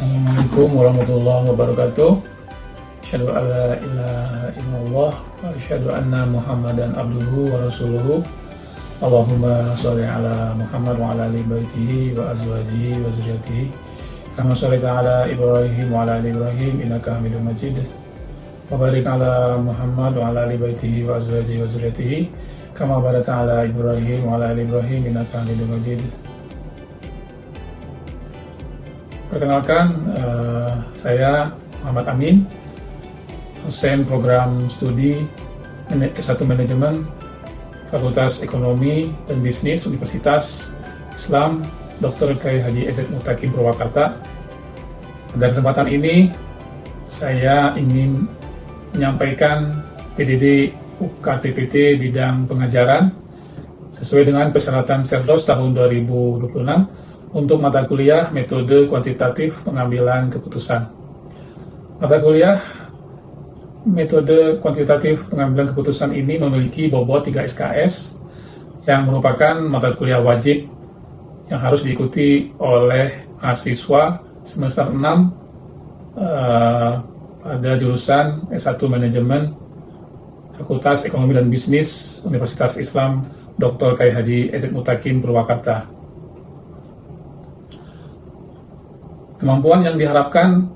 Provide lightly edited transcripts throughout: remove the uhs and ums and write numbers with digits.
Assalamualaikum warahmatullahi wabarakatuh. Asyhadu an la ilaha illallah wa asyhadu anna Muhammadan abduhu wa rasuluhu. Allahumma sholli ala Muhammad wa ala ali baitihi wa azwajihi wa dzurriyyatihi kama shallaita ala Ibrahim wa ala ali Ibrahim innaka Hamidum Majid. Wa barik ala Muhammad wa ala ali baitihi wa azwajihi wa dzurriyyatihi kama barakta ala Ibrahim wa ala ali Ibrahim innaka Hamidum Majid. Perkenalkan, saya Muhammad Amin, dosen program studi S1 Manajemen Fakultas Ekonomi dan Bisnis Universitas Islam Dr. Kiai Haji Ezek Mutakin Purwakarta. Pada kesempatan ini, saya ingin menyampaikan PDD UKTPT bidang pengajaran sesuai dengan persyaratan Serdos tahun 2026 untuk mata kuliah metode kuantitatif pengambilan keputusan. Mata kuliah metode kuantitatif pengambilan keputusan ini memiliki bobot 3 SKS yang merupakan mata kuliah wajib yang harus diikuti oleh mahasiswa semester 6 pada jurusan S1 Manajemen Fakultas Ekonomi dan Bisnis Universitas Islam Dr. Kiai Haji Ezek Mutakin Purwakarta. Kemampuan yang diharapkan,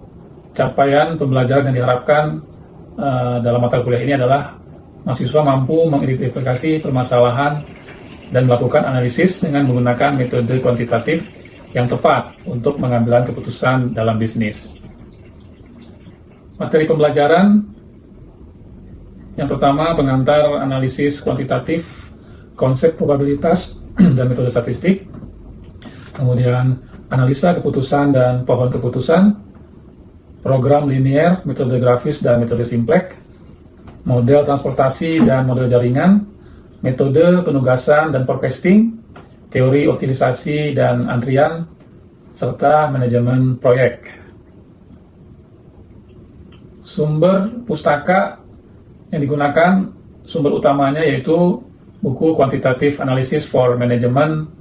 capaian pembelajaran yang diharapkan dalam mata kuliah ini adalah mahasiswa mampu mengidentifikasi permasalahan dan melakukan analisis dengan menggunakan metode kuantitatif yang tepat untuk mengambil keputusan dalam bisnis. Materi pembelajaran yang pertama, pengantar analisis kuantitatif, konsep probabilitas dan metode statistik. Kemudian analisa keputusan dan pohon keputusan, program linier, metode grafis dan metode simplek, model transportasi dan model jaringan, metode penugasan dan forecasting, teori optimisasi dan antrian, serta manajemen proyek. Sumber pustaka yang digunakan, sumber utamanya yaitu buku Quantitative Analysis for Management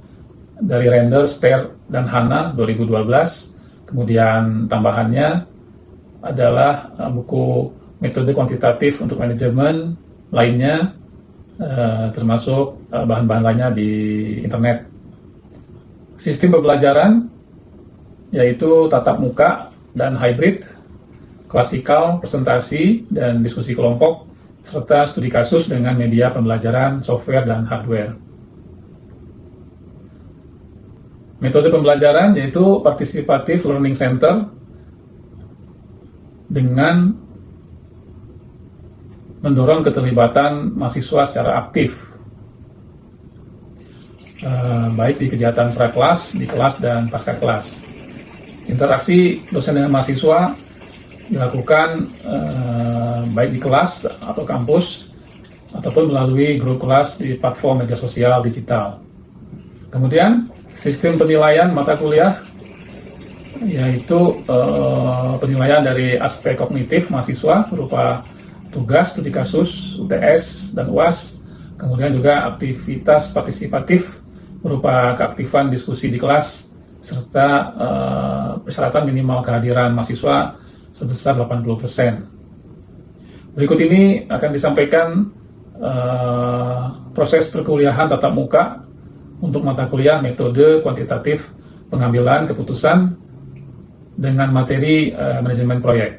dari Render, Ster, dan Hanna 2012. Kemudian tambahannya adalah buku metode kuantitatif untuk manajemen lainnya, termasuk bahan-bahan lainnya di internet. Sistem pembelajaran yaitu tatap muka dan hybrid, klasikal, presentasi, dan diskusi kelompok, serta studi kasus dengan media pembelajaran, software, dan hardware. Metode pembelajaran yaitu Participative Learning Center dengan mendorong keterlibatan mahasiswa secara aktif, baik di kegiatan pra-kelas, di kelas, dan pasca kelas. Interaksi dosen dengan mahasiswa dilakukan baik di kelas atau kampus, ataupun melalui grup kelas di platform media sosial digital. Kemudian, sistem penilaian mata kuliah yaitu penilaian dari aspek kognitif mahasiswa berupa tugas, studi kasus, UTS, dan UAS. Kemudian juga aktivitas partisipatif berupa keaktifan diskusi di kelas, serta persyaratan minimal kehadiran mahasiswa sebesar 80%. Berikut ini akan disampaikan proses perkuliahan tatap muka untuk mata kuliah metode kuantitatif pengambilan keputusan dengan materi manajemen proyek.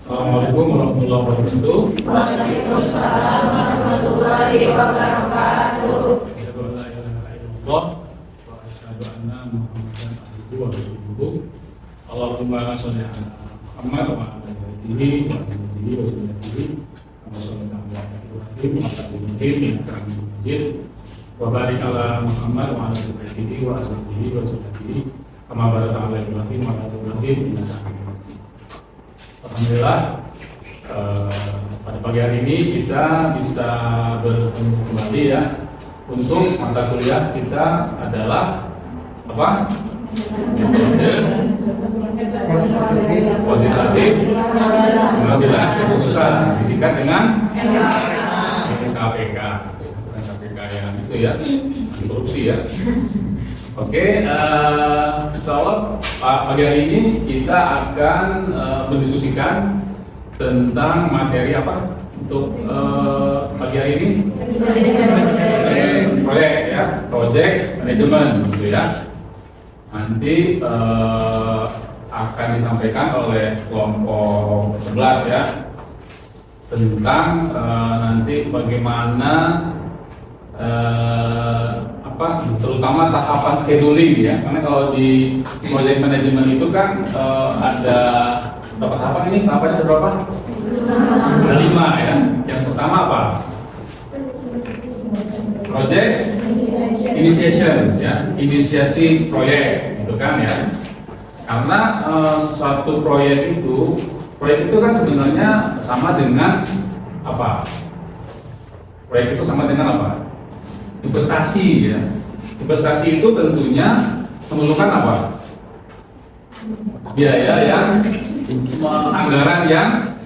Assalamualaikum warahmatullahi wabarakatuh. Waalaikumsalam warahmatullahi wabarakatuh. Allahumma sholli ala Muhammad wa ala alihi wa sahbihi wa sallam. Kama shallaita ala Ibrahim wa ala ali Ibrahim innaka Hamidum Majid. Wa barik ala Muhammad wa ala ali baitihi wa azwajihi wa dzurriyyatihi kama barakta ala Ibrahim wa ala ali Ibrahim innaka Hamidum Majid. Alhamdulillah, pada pagi hari ini kita bisa bertemu kembali ya untuk mata kuliah kita adalah apa? Metode kuantitatif pengambilan keputusan, disingkat dengan KPK. Bukan KPK yang itu ya, korupsi ya. Oke, insya Allah pagi hari ini kita akan mendiskusikan tentang materi apa untuk pagi hari ini? Proyek ya, project manajemen gitu ya. Nanti akan disampaikan oleh kelompok 11 ya, tentang nanti bagaimana terutama tahapan scheduling ya, karena kalau di project management itu kan ada berapa tahapan ini? Tahapannya ada berapa? Ada 5 ya. Yang pertama apa? Project initiation ya, inisiasi proyek gitu kan ya. Karena suatu proyek itu kan sebenarnya sama dengan apa? Proyek itu sama dengan apa? Investasi ya. Investasi itu tentunya memerlukan apa? Biaya yang anggaran yang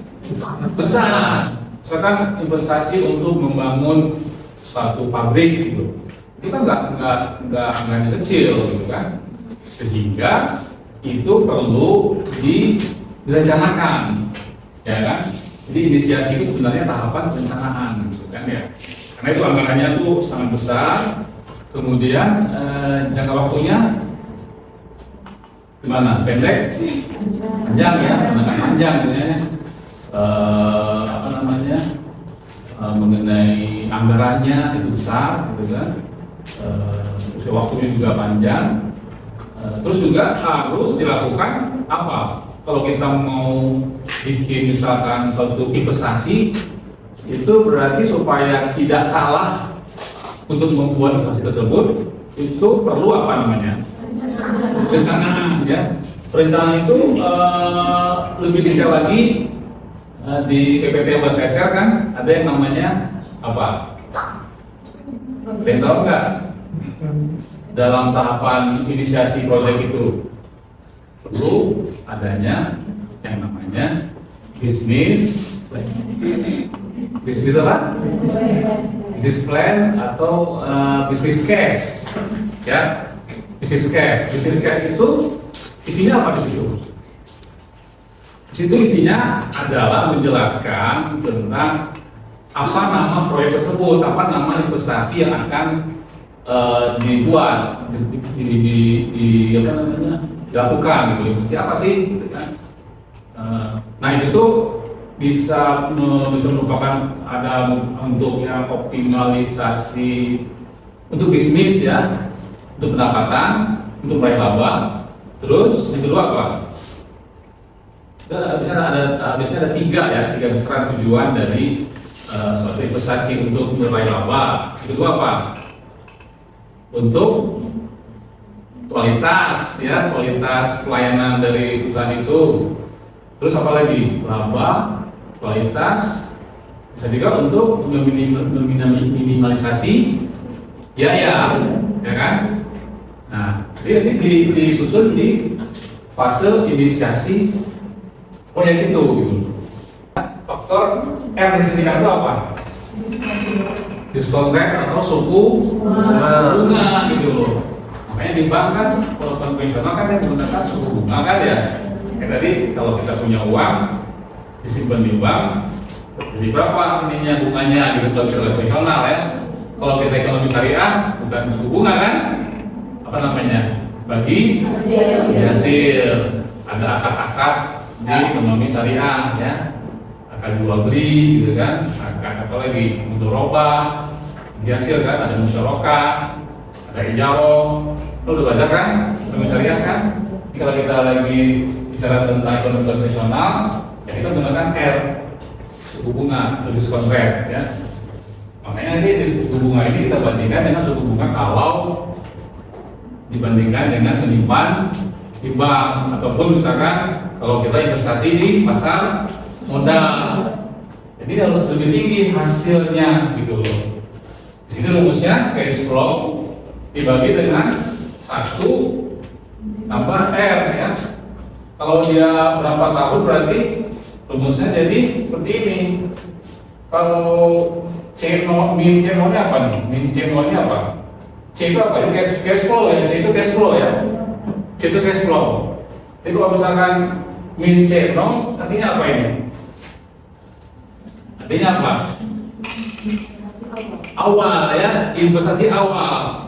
besar. Misalkan investasi untuk membangun suatu pabrik gitu, itu kan nggak anggarannya kecil gitu kan, sehingga itu perlu direncanakan ya kan. Jadi inisiasi itu sebenarnya tahapan perencanaan gitu kan ya. Karena itu anggarannya tuh sangat besar, kemudian jangka waktunya gimana? Pendek, panjang ya, panjang ya. Mengenai anggarannya itu besar, gitu kan. Usia waktunya juga panjang. Terus juga harus dilakukan apa? Kalau kita mau bikin misalkan suatu investasi, itu berarti supaya tidak salah untuk membuat investasi tersebut, itu perlu apa namanya? Perencanaan ya. Perencanaan itu lebih detail lagi. Di PPT BSSR kan ada yang namanya apa? Kalian tahu nggak? Dalam tahapan inisiasi proyek itu perlu adanya yang namanya bisnis plan. Bisnis apa? Bisnis plan atau bisnis case, ya. Bisnis case. Bisnis case itu isinya apa di situ? Di situ isinya adalah menjelaskan tentang apa nama proyek tersebut, apa nama investasi yang akan dibuat, dilakukan gitu. Investasi apa sih? Gitu kan? Nah itu tuh bisa merupakan ada untuk yang optimalisasi untuk bisnis ya, untuk pendapatan, untuk meraih laba. Terus yang kedua apa? Biasanya ada tiga besaran tujuan dari suatu investasi untuk meraih laba. Yang kedua apa? Untuk kualitas ya, kualitas pelayanan dari perusahaan itu. Terus apa lagi? Laba, kualitas, bisa juga untuk meminimalisasi biaya, ya kan? Nah, jadi ini disusun di fase inisiasi proyek itu gitu. Faktor R di sini kan itu apa? Diskon rate atau suku bunga gitu loh. Makanya di bank kan kalau konvensional kan yang menggunakan suku bunga kan ya. Tadi kalau kita punya uang disimpan di bank, jadi berapa ininya bunganya di konvensional ya. Kalau kita ekonomi syariah bukan suku bunga kan? Apa namanya? Bagi hasil. Ada akad-akad di ekonomi syariah ya, akan jual beli gitu kan, akan apa lagi mudharabah, dihasil kan, ada musyarakah, ada ijaroh. Lo udah belajar kan ekonomi syariah kan? Jadi kalau kita lagi bicara tentang ekonomi konvensional ya kita menggunakan R, suku bunga atau diskon rate ya. Makanya nanti suku bunga ini kita bandingkan dengan suku bunga kalau dibandingkan dengan penyimpan di bank, ataupun misalkan kalau kita investasi di pasar modal. Jadi harus lebih tinggi hasilnya gitu loh. Di sini rumusnya cash flow dibagi dengan 1 tambah R ya. Kalau dia berapa tahun berarti rumusnya jadi seperti ini. Kalau min C0-nya apa nih? Min C0-nya apa? C itu apa? Ini cash flow ya. C itu cash flow ya. C itu cash flow. Jadi kalau misalkan min C 0, artinya apa ini? Artinya apa? Awal ya, investasi awal.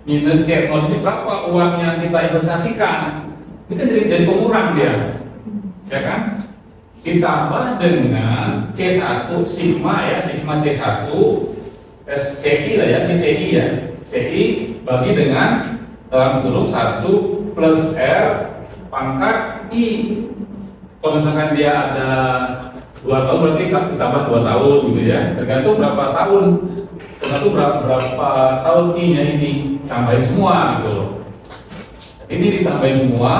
Minus C 0 ini berapa uang yang kita investasikan? Ini kan jadi pengurang dia, ya kan? Ditambah dengan C1 sigma ya, sigma C1 CI lah ya, ini CI ya. CI bagi dengan dalam kurung 1 plus R pangkat I. Kalau misalkan dia ada 2 tahun berarti ditambah 2 tahun gitu ya. Tergantung berapa tahun, tergantung berapa tahun I-nya ini, tambahin semua gitu loh. Ini ditambahin semua,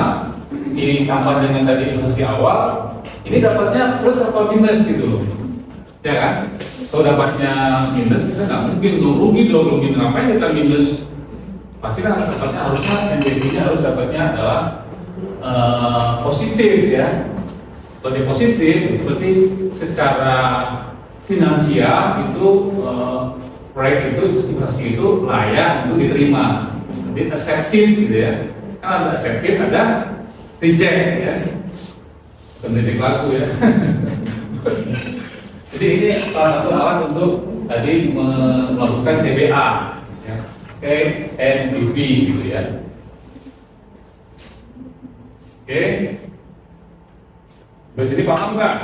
ini tambah dengan tadi investasi awal, ini dapatnya plus apa minus gitu loh, ya kan? Kalau dapatnya minus kita nggak mungkin rugi dong, ngapain kita minus? Pasti kan dapatnya harusnya NBV-nya harus dapatnya adalah positif ya. Berarti positif, berarti secara finansial itu proyek itu investasi itu layak untuk diterima, jadi accepted gitu ya. Kan ada accepted, ada reject ya, pendidik laku ya. Jadi ini salah satu alat untuk tadi melakukan CBA ya. Oke, NBV gitu ya. Oke, jadi paham nggak?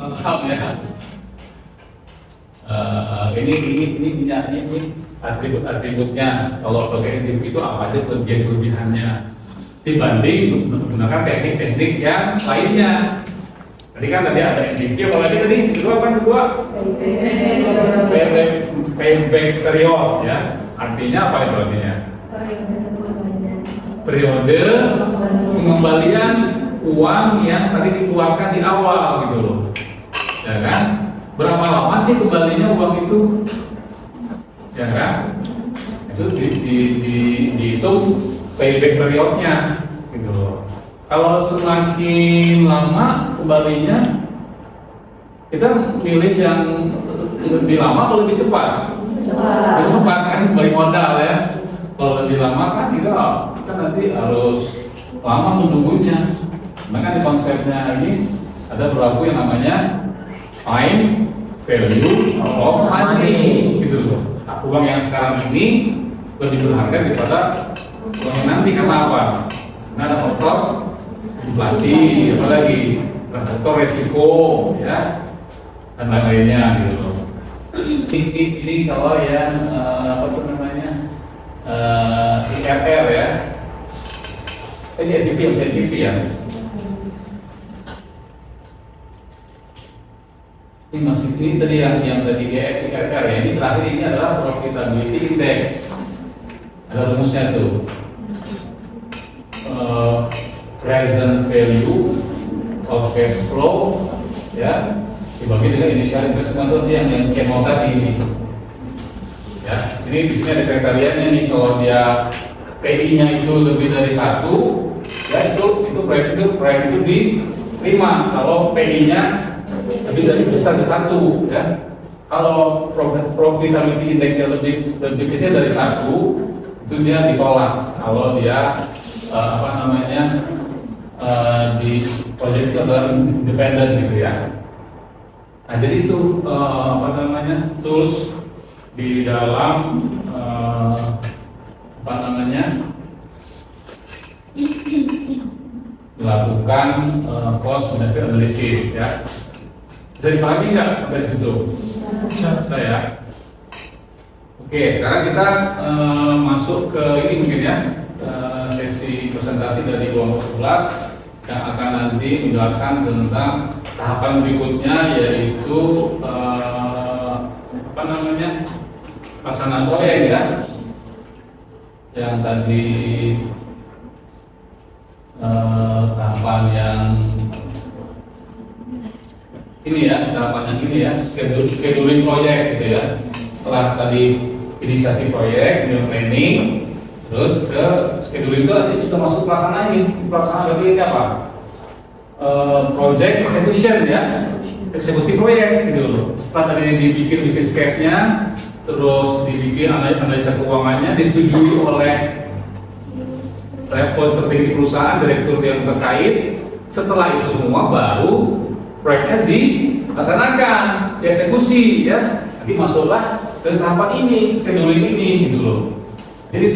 Paham ya. Ini atribut-atributnya. Kalau pakai NBV itu apa aja kelebihan-kelebihannya dibanding menggunakan teknik-teknik yang lainnya. Tadi kan tadi ada NBV, apalagi tadi kedua apa kedua? Payback period ya. Artinya apa itu artinya? Periode pengembalian uang yang tadi dikeluarkan di awal gitu loh, ya kan? Berapa lama sih kembalinya uang itu, ya kan? Itu dihitung payback periodnya gitu loh. Kalau semakin lama kembalinya, kita milih yang lebih lama atau lebih cepat? Lebih cepat kan, balik modal ya. Kalau lebih lama kan kita nanti harus lama menunggunya. Maka di konsepnya ini ada berlaku yang namanya time value of money gitu loh. Uang yang sekarang ini lebih berharga daripada uang yang nanti. Kenapa? Karena ada faktor inflasi, apalagi faktor resiko ya, dan lain-lainnya gitu loh. Ini kalau yang apa tuh namanya IRR ya, ini NBV ya. Ini masih ini tadi yang tadi IRR ya. Ini terakhir ini adalah profitability index. Ada rumusnya tuh. Present value of cash flow ya dibagi dengan initial investment itu yang C0 tadi ini. Ya, ini di sini ada kriterianya nih. Kalau dia PI-nya itu lebih dari 1, ya itu proyek itu diterima. Kalau PI-nya lebih dari besar dari 1 ya. Kalau profitability index-nya lebih kecil dari 1, itu dia ditolak. Kalau dia di proyek itu adalah independen gitu ya. Nah jadi itu tools di dalam melakukan cost benefit analysis ya. Bisa dipahami nggak sampai situ? Bisa ya. Oke, sekarang kita masuk ke ini mungkin ya, sesi presentasi dari kelompok 11 yang akan nanti menjelaskan tentang tahapan berikutnya, yaitu pelaksanaan proyek ya. Yang tadi tahapan yang ini ya, tahapan yang ini ya, scheduling proyek gitu ya. Setelah tadi inisiasi proyek, planning, terus ke scheduling itu nanti sudah masuk pelaksanaan ini. Pelaksanaan berarti ini apa? Project execution ya, eksekusi proyek gitu loh. Setelah tadi dibikin business case-nya, terus dibikin analisa keuangannya, disetujui oleh level tertinggi perusahaan, direktur yang terkait. Setelah itu semua baru proyeknya dilaksanakan, dieksekusi ya. Nanti masuklah ke tahapan ini, scheduling ini gitu loh. Jadi di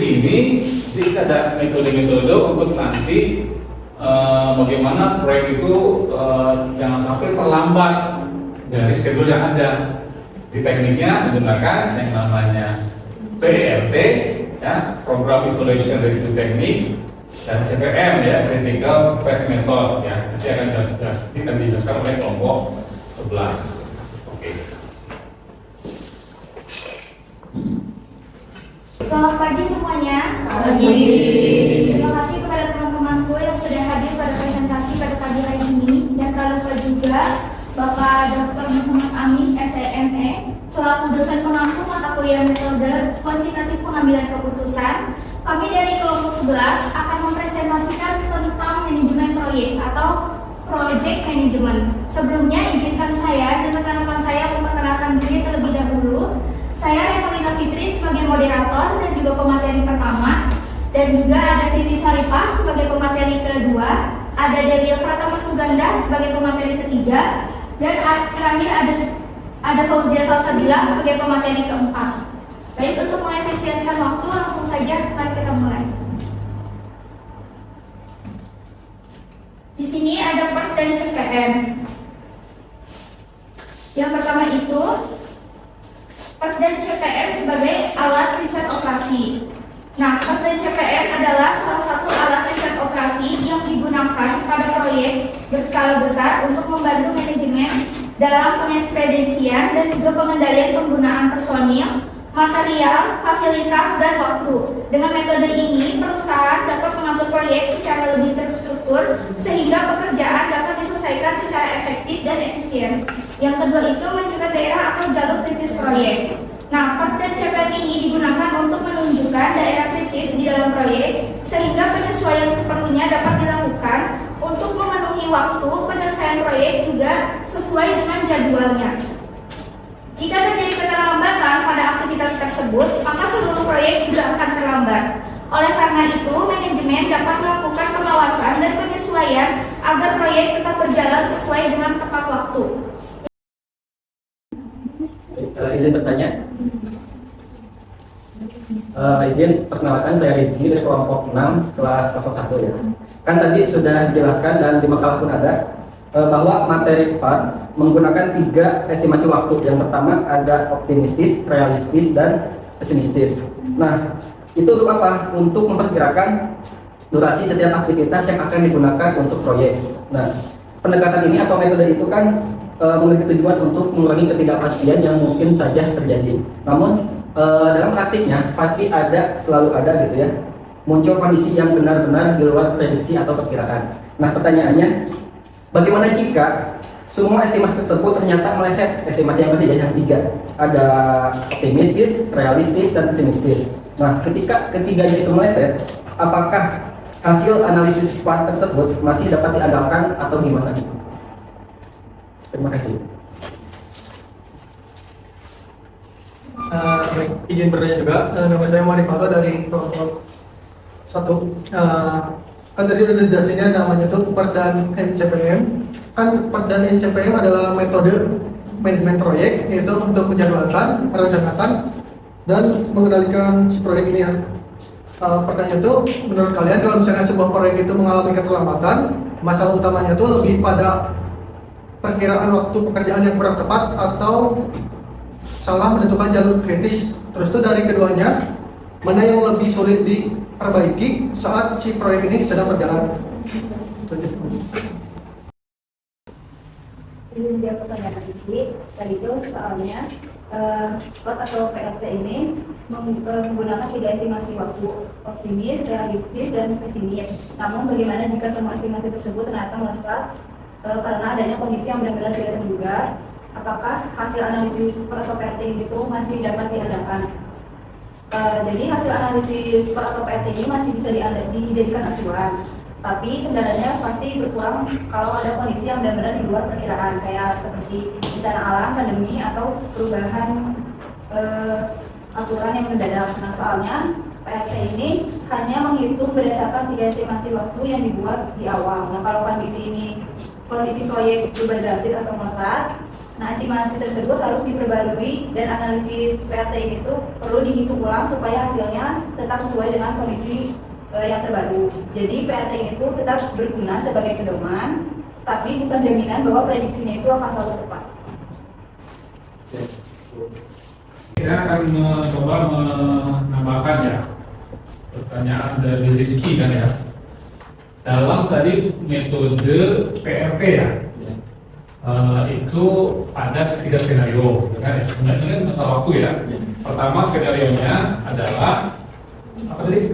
sini ada metode-metode untuk nanti bagaimana proyek itu jangan sampai terlambat dari schedule yang ada. Di tekniknya menggunakan yang namanya PERT ya, Program Evaluation Review Technique, dan CPM ya, Critical Path Method ya. Nanti akan dijelaskan oleh kelompok 11. Oke. Selamat pagi semuanya. Pagi. Terima kasih kepada teman-temanku yang sudah hadir pada presentasi pada pagi hari ini, dan tak lupa juga Bapak Dr. Muhammad Amin, SME, selaku dosen pengampu mata kuliah metode kuantitatif pengambilan keputusan. Kami dari kelompok 11 akan mempresentasikan tentang manajemen proyek atau project management. Sebelumnya izinkan saya dan rekan-rekan saya memperkenalkan diri terlebih dahulu. Saya Revalina Fitri sebagai moderator dan juga pemateri pertama, dan juga ada Siti Sarifah sebagai pemateri kedua, ada Delia Pratama Suganda sebagai pemateri ketiga, dan terakhir ada Fauzia Salsabila sebagai pemateri keempat. Baik, untuk mengefisienkan waktu langsung saja mari kita mulai. Di sini ada PERT dan CPM. Yang pertama itu PERT dan CPM sebagai alat riset operasi. Nah, PERT dan CPM adalah salah satu alat riset operasi yang digunakan pada proyek berskala besar untuk membantu manajemen dalam pengekspedisian dan juga pengendalian penggunaan personil, material, fasilitas, dan waktu. Dengan metode ini, perusahaan dapat mengatur proyek secara lebih terstruktur sehingga pekerjaan dapat diselesaikan secara efektif dan efisien. Yang kedua itu menentukan daerah atau jalur kritis proyek. Nah, PERT dan CPM ini digunakan untuk menunjukkan daerah kritis di dalam proyek sehingga penyesuaian seperlunya dapat dilakukan untuk memenuhi waktu penyelesaian proyek juga sesuai dengan jadwalnya. Jika terjadi keterlambatan pada aktivitas tersebut, maka seluruh proyek juga akan terlambat. Oleh karena itu, manajemen dapat melakukan pengawasan dan penyesuaian agar proyek tetap berjalan sesuai dengan tepat waktu. Izin bertanya. Izin perkenalkan, saya Rizky dari kelompok 6 kelas 01 ya. Kan tadi sudah dijelaskan dan di makalah pun ada bahwa materi PERT menggunakan 3 estimasi waktu. Yang pertama ada optimistis, realistis, dan pesimistis. Nah, itu untuk apa? Untuk memperkirakan durasi setiap aktivitas yang akan digunakan untuk proyek. Nah, pendekatan ini atau metode itu kan memiliki tujuan untuk mengurangi ketidakpastian yang mungkin saja terjadi. Namun dalam praktiknya pasti selalu ada gitu ya, muncul kondisi yang benar-benar di luar prediksi atau perkiraan. Nah, pertanyaannya, bagaimana jika semua estimasi tersebut ternyata meleset? Estimasi yang ketiga, yang 3 ada optimistis, realistis, dan pesimistis. Nah, ketika ketiganya itu meleset, apakah hasil analisis PERT tersebut masih dapat diandalkan atau gimana? Terima kasih. Izin bertanya juga, nama saya Muhammad Fadl dari kelompok 1. Kan tadi udah dijelasinnya namanya tuh PERT dan NCPM. Kan PERT dan NCPM adalah metode manajemen proyek, yaitu untuk menjadwalkan, merencanakan, dan mengendalikan si proyek ini ya. Pertanyaan itu, menurut kalian kalau misalnya sebuah proyek itu mengalami keterlambatan, masalah utamanya itu lebih pada perkiraan waktu pekerjaan yang kurang tepat atau salah menentukan jalur kritis? Terus itu dari keduanya, mana yang lebih sulit diperbaiki saat si proyek ini sedang berjalan? Ini dia pertanyaan ini, tadi itu soalnya PERT atau PRT ini menggunakan 3 estimasi waktu, optimis, realistis, dan pesimis. Namun bagaimana jika semua estimasi tersebut ternyata melesat karena adanya kondisi yang benar-benar tidak terduga? Apakah hasil analisis PERT atau PRT itu masih dapat diandalkan? Jadi hasil analisis PERT atau PRT ini masih bisa dijadikan acuan, tapi kendalanya pasti berkurang kalau ada kondisi yang benar-benar di luar perkiraan, kayak seperti bencana alam, pandemi, atau perubahan aturan yang mendadak. Nah, soalnya PRT ini hanya menghitung berdasarkan 3 estimasi waktu yang dibuat di awal. Nah, kalau kondisi proyek berubah drastis atau melesat, nah estimasi tersebut harus diperbarui dan analisis PRT ini tuh perlu dihitung ulang supaya hasilnya tetap sesuai dengan kondisi yang terbaru. Jadi PRT itu tetap berguna sebagai pedoman, tapi bukan jaminan bahwa prediksinya itu akan selalu tepat. Saya akan mencoba menambahkan ya pertanyaan dari Rizky kan ya. Dalam tadi metode PRT ya, itu ada 3 skenario, kan? Sebenarnya masalah waktu ya. Pertama skenario-nya adalah apa tadi?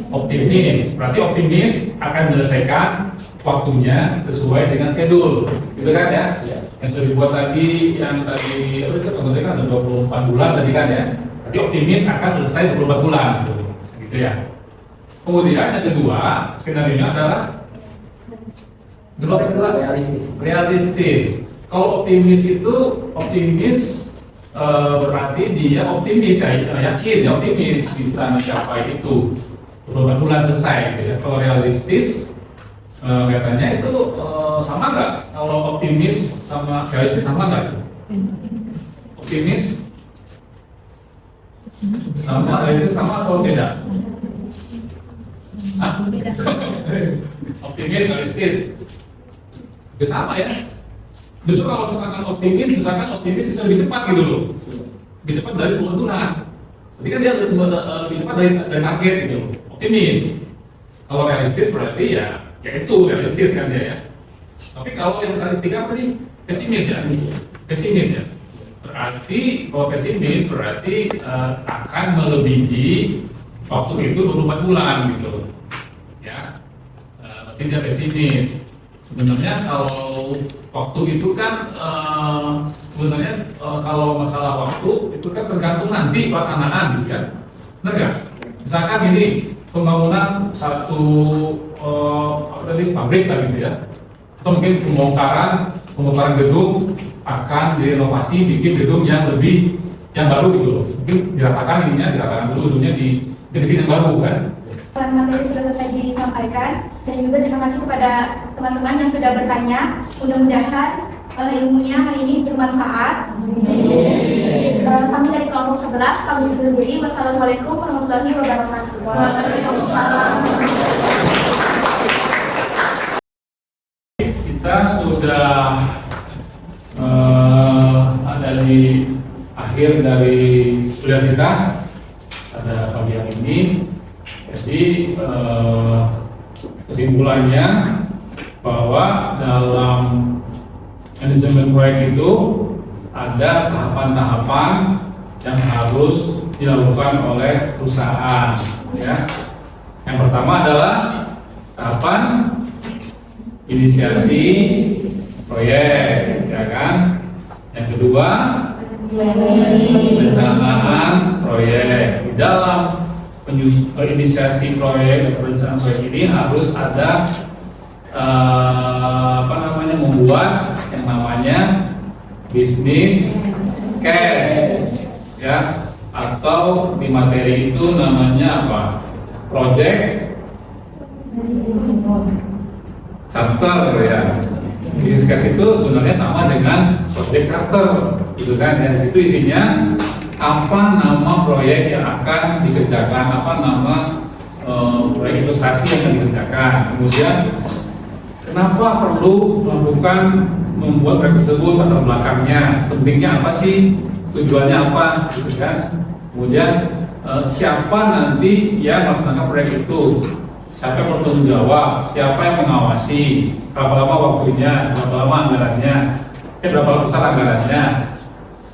Optimis. Berarti optimis akan menyelesaikan waktunya sesuai dengan schedule, gitu kan ya? Yang sudah dibuat tadi, yang tadi itu contohnya kan ada 24 bulan tadi kan ya. Berarti optimis akan selesai 24 bulan, gitu ya. Kemudian yang kedua, skenario-nya adalah realistis. Kalau optimis itu berarti dia optimis ya, yakin dia optimis bisa mencapai itu 24 bulan selesai gitu ya. Kalau realistis katanya itu sama nggak? Kalau optimis sama realistis sama nggak? Optimis sama realistis sama atau tidak? Optimis, realistis itu sama ya. Justru kalau misalkan optimis bisa lebih cepat gitu loh, lebih cepat dari kebutuhan. Jadi kan dia lebih cepat dari target gitu loh. Optimis. Kalau realistis berarti ya itu realistis kan dia ya. Tapi kalau yang ketiga apa nih? Pesimis ya. Pesimis ya. Berarti kalau pesimis berarti akan melebihi waktu itu 24 bulan gitu. Ya. Tidak pesimis. Sebenarnya kalau waktu itu kan kalau masalah waktu itu kan tergantung nanti pelaksanaan gitu kan. Benar nggak? Misalkan ini pembangunan satu pabrik lah gitu ya. Atau mungkin pembongkaran gedung akan direnovasi bikin gedung yang baru gitu loh. Mungkin diratakan dulu gedungnya dibikin yang baru kan. Materi sudah selesai disampaikan dan juga terima kasih kepada teman-teman yang sudah bertanya. Mudah-mudahan ilmunya hari ini bermanfaat. Kami dari kelompok 11 kami undur diri. Wassalamualaikum warahmatullahi wabarakatuh. Waalaikumsalam. Kita sudah ada di akhir dari kuliah kita pada pagi hari ini. Jadi kesimpulannya bahwa dalam manajemen proyek itu ada tahapan-tahapan yang harus dilakukan oleh perusahaan. Ya. Yang pertama adalah tahapan inisiasi proyek, ya kan? Yang kedua perencanaan proyek. Di dalam inisiasi proyek dan perencanaan proyek ini harus ada membuat yang namanya bisnis case ya, atau di materi itu namanya apa? Project charter ya. Bisnis case itu sebenarnya sama dengan project charter gitu kan ya. Di situ isinya apa nama proyek yang akan dikerjakan, apa nama proyek investasi yang akan dikerjakan. Kemudian kenapa perlu membuat proyek tersebut, latar belakangnya, pentingnya apa sih, tujuannya apa, gitu kan. Kemudian siapa nanti yang melaksanakan proyek itu, siapa yang bertanggung jawab, siapa yang mengawasi, berapa lama waktunya, berapa lama anggarannya, berapa lama besar anggarannya.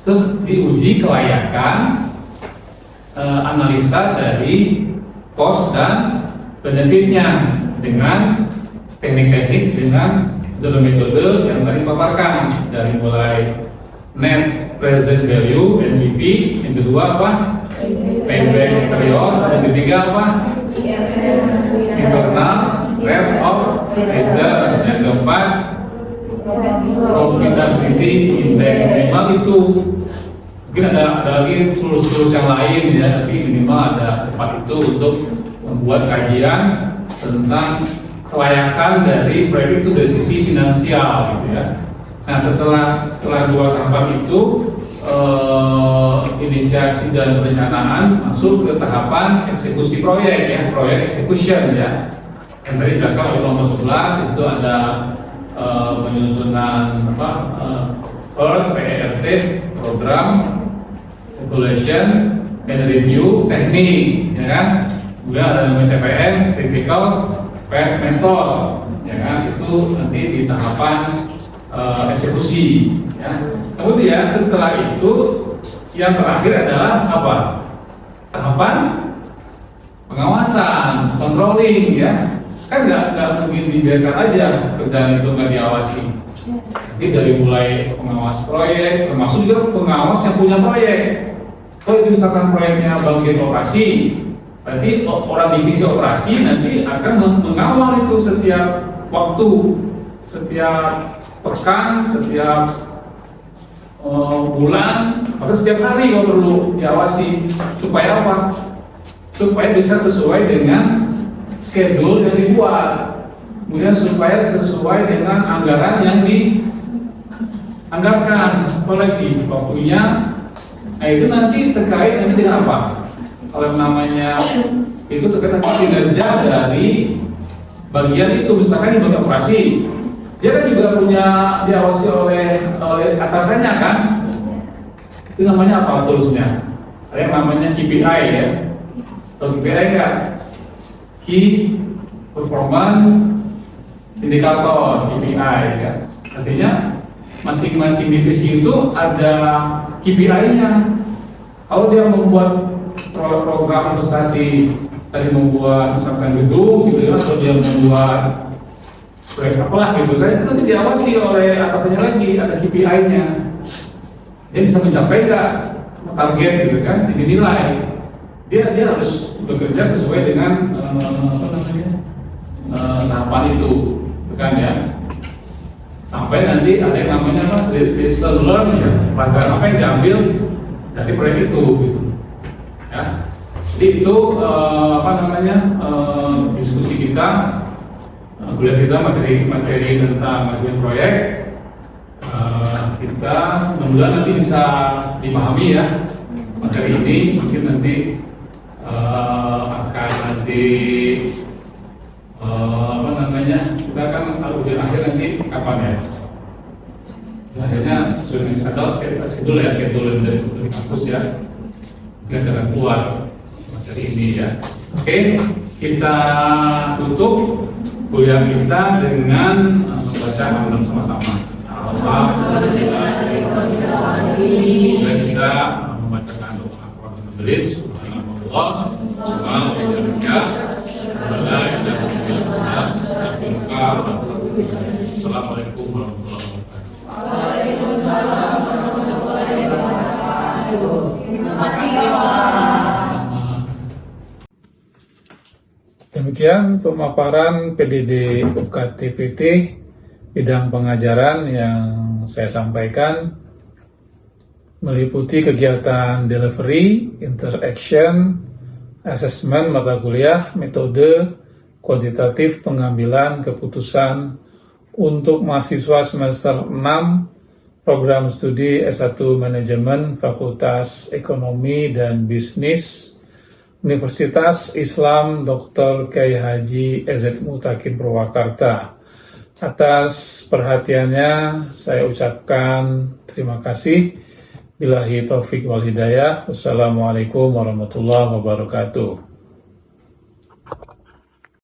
Terus diuji kelayakan analisa dari cost dan benefitnya dengan teknik-teknik, dengan metode yang tadi dipaparkan, dari mulai net present value (NPV), yang kedua apa? Payback period, dan ketiga apa? Internal rate of return, yang keempat profitability index. Memang itu Mungkin ada lagi tools-tools yang lain ya, tapi minimal ada tempat itu untuk membuat kajian tentang kelayakan dari proyek itu dari sisi finansial gitu ya. Nah setelah dua tahapan itu inisiasi dan perencanaan masuk ke tahapan eksekusi proyek ya, proyek execution ya. Yang tadi dijelaskan oleh nomor 11 itu ada penyusunan PERT program, evaluation, and review teknik ya kan. Kemudian ada namanya CPM, critical path method ya kan, itu nanti di tahapan eksekusi ya. Kemudian setelah itu yang terakhir adalah apa? Tahapan pengawasan, controlling ya. Kan nggak mungkin dibiarkan aja kerjaan itu nggak diawasi. Jadi dari mulai pengawas proyek, termasuk juga pengawas yang punya proyek. Kalau itu misalkan proyeknya bagian operasi, berarti orang divisi operasi nanti akan mengawal itu setiap waktu, setiap pekan, setiap bulan, atau setiap hari kalau perlu diawasi. Supaya apa? Supaya bisa sesuai dengan schedule yang dibuat, kemudian supaya sesuai dengan anggaran yang dianggarkan. Apalagi waktunya, nah itu nanti terkait nanti dengan apa? Kalau namanya itu terkait nanti kinerja dari bagian itu, misalkan di bagian operasi, dia kan juga punya diawasi oleh atasannya kan? Itu namanya apa toolsnya? Ada yang namanya KPI ya, atau KPI kan? Key Performance Indicator KPI ya. Artinya masing-masing divisi itu ada KPI-nya. Kalau dia membuat program investasi, tadi membuat misalkan gedung gitu ya, atau dia membuat proyek apalah gitu kan, itu nanti diawasi oleh atasannya lagi, ada KPI-nya. Dia bisa mencapai nggak target gitu kan, dinilai. Dia harus bekerja sesuai dengan tahapan itu kan ya, sampai nanti ada yang namanya apa, lesson learn ya, pelajaran apa yang diambil dari proyek itu gitu ya. Jadi itu diskusi kita, kuliah kita, materi tentang kajian proyek kita mudah-mudahan nanti bisa dipahami ya materi ini. Mungkin nanti akan kita akan ujian akhir nanti kapan ya? Akhirnya sesuai dengan schedule dari kampus ya, kita akan keluar materi ini ya. Oke, kita tutup kuliah kita dengan membaca hamdalah sama-sama. Alhamdulillah. Kita membacakan doa majelis. Assalamualaikum warahmatullahi wabarakatuh. Demikian pemaparan PDD UKT-PT bidang pengajaran yang saya sampaikan, meliputi kegiatan delivery, interaction, assessment mata kuliah, metode, kuantitatif pengambilan keputusan untuk mahasiswa semester 6 program studi S1 Manajemen Fakultas Ekonomi dan Bisnis Universitas Islam Dr. Kyai Haji EZ Mutakin Purwakarta. Atas perhatiannya saya ucapkan terima kasih. Billahi taufik wal hidayah. Wassalamualaikum warahmatullahi wabarakatuh.